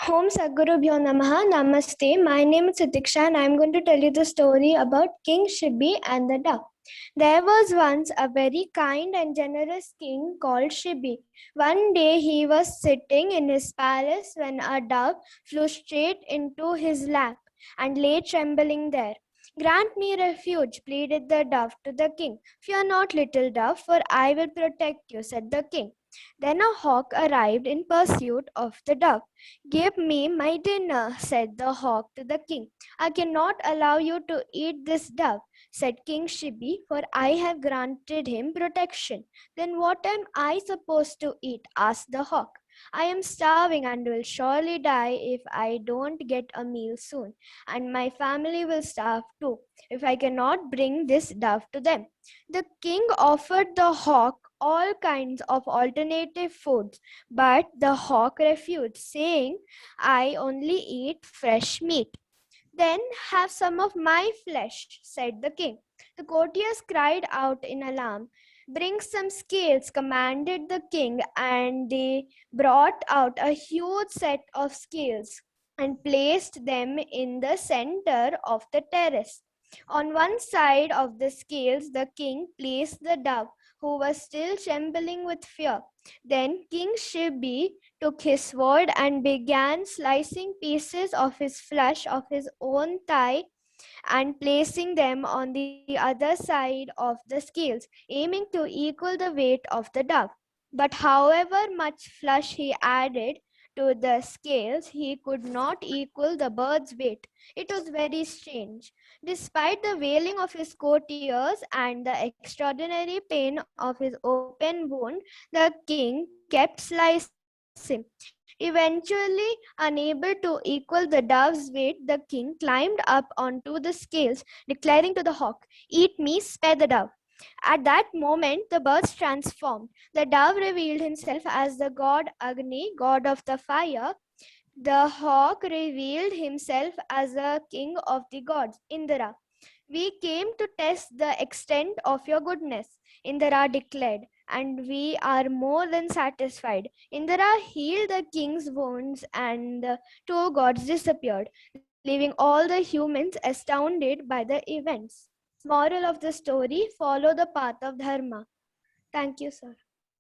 Om Sadgurubhyo Namaha. Namaste. My name is Titiksha and I am going to tell you the story about King Shibi and the dove. There was once a very kind and generous king called Shibi. One day he was sitting in his palace when a dove flew straight into his lap and lay trembling there. Grant me refuge, pleaded the dove to the king. Fear not, little dove, for I will protect you, said the king. Then a hawk arrived in pursuit of the dove. Give me my dinner, said the hawk to the king. I cannot allow you to eat this dove, said King Shibi, for I have granted him protection. Then what am I supposed to eat? Asked the hawk. I am starving and will surely die if I don't get a meal soon, and my family will starve too if I cannot bring this dove to them. The king offered the hawk all kinds of alternative foods, but the hawk refused, saying, I only eat fresh meat. Then have some of my flesh, said the king. The courtiers cried out in alarm. Bring some scales, commanded the king, and they brought out a huge set of scales and placed them in the center of the terrace. On one side of the scales, the king placed the dove, who was still trembling with fear. Then King Shibi took his sword and began slicing pieces of his flesh of his own thigh and placing them on the other side of the scales, aiming to equal the weight of the dove. But however much flesh he added to the scales, he could not equal the bird's weight. It was very strange. Despite the wailing of his courtiers and the extraordinary pain of his open wound, the king kept slicing. Eventually, unable to equal the dove's weight, the king climbed up onto the scales, declaring to the hawk, Eat me, spare the dove. At that moment, the birds transformed. The dove revealed himself as the god Agni, god of the fire. The hawk revealed himself as the king of the gods, Indra. We came to test the extent of your goodness, Indra declared, and we are more than satisfied. Indra healed the king's wounds, and the two gods disappeared, leaving all the humans astounded by the events. Moral of the story, follow the path of Dharma. Thank you, sir.